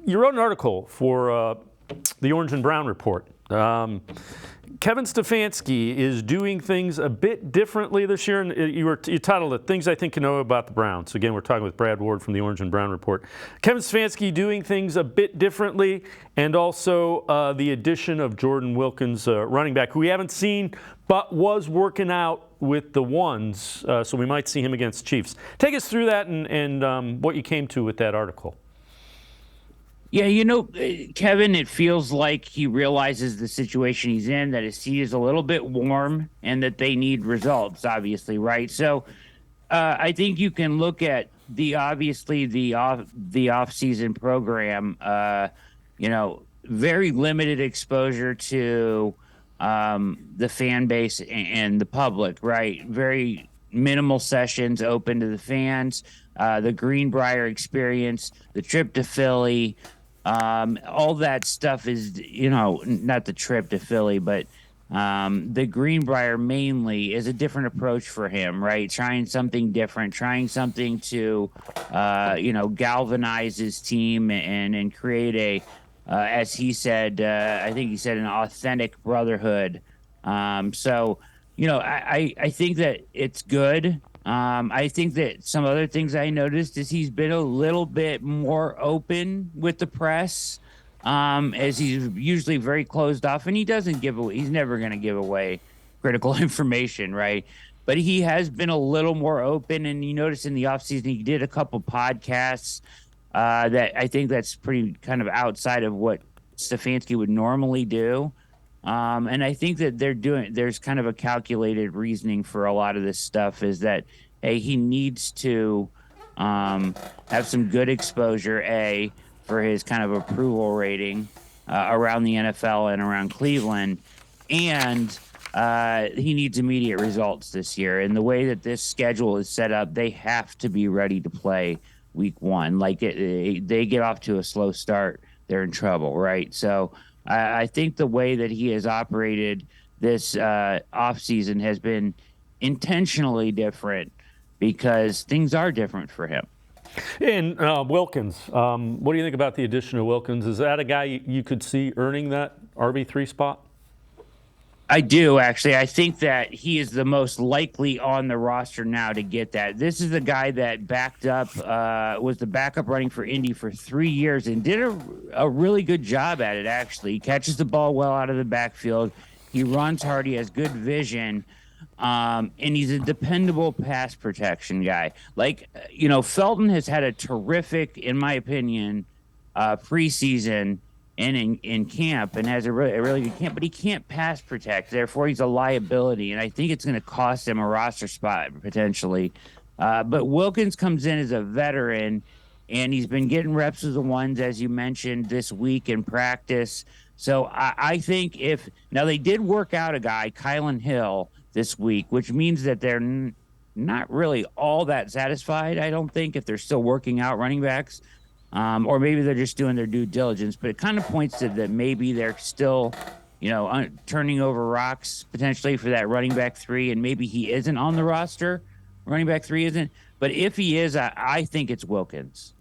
you wrote an article for the Orange and Brown Report. Kevin Stefanski is doing things a bit differently this year, and you titled it "Things I Think You Know About the Browns." Again, we're talking with Brad Ward from the Orange and Brown Report. Kevin Stefanski doing things a bit differently, and also the addition of Jordan Wilkins, running back, who we haven't seen but was working out with the ones, so we might see him against Chiefs. Take us through that and what you came to with that article. Yeah, Kevin, it feels like he realizes the situation he's in, that his seat is a little bit warm and that they need results, obviously, right? So I think you can look at the off-season program, very limited exposure to the fan base and the public, right? Very minimal sessions open to the fans, the Greenbrier experience, the trip to Philly, all that stuff is, not the trip to Philly, but the Greenbrier mainly is a different approach for him, right? Trying something different, trying something to, galvanize his team and create as he said, I think he said, an authentic brotherhood. I think that it's good. I think that some other things I noticed is he's been a little bit more open with the press, as he's usually very closed off, and he's never going to give away critical information, right? But he has been a little more open, and you notice in the offseason he did a couple podcasts that I think that's pretty kind of outside of what Stefanski would normally do. And I think that there's kind of a calculated reasoning for a lot of this stuff, is that, he needs to have some good exposure, for his kind of approval rating around the NFL and around Cleveland. And he needs immediate results this year. And the way that this schedule is set up, they have to be ready to play week one. Like they get off to a slow start, they're in trouble, right? So I think the way that he has operated this offseason has been intentionally different, because things are different for him. And Wilkins, what do you think about the addition of Wilkins? Is that a guy you could see earning that RB3 spot? I do, actually. I think that he is the most likely on the roster now to get that. This is the guy that was the backup running for Indy for 3 years and did a really good job at it, actually. He catches the ball well out of the backfield. He runs hard. He has good vision. And he's a dependable pass protection guy. Felton has had a terrific, in my opinion, preseason and in camp, and has a really good camp, but he can't pass protect. Therefore, he's a liability, and I think it's going to cost him a roster spot potentially. But Wilkins comes in as a veteran, and he's been getting reps with the ones, as you mentioned, this week in practice. So I think now they did work out a guy, Kylan Hill, this week, which means that they're not really all that satisfied, I don't think, if they're still working out running backs. Or maybe they're just doing their due diligence, but it kind of points to that maybe they're still, turning over rocks potentially for that running back 3, and maybe he isn't on the roster. Running back 3 isn't, but if he is, I think it's Wilkins.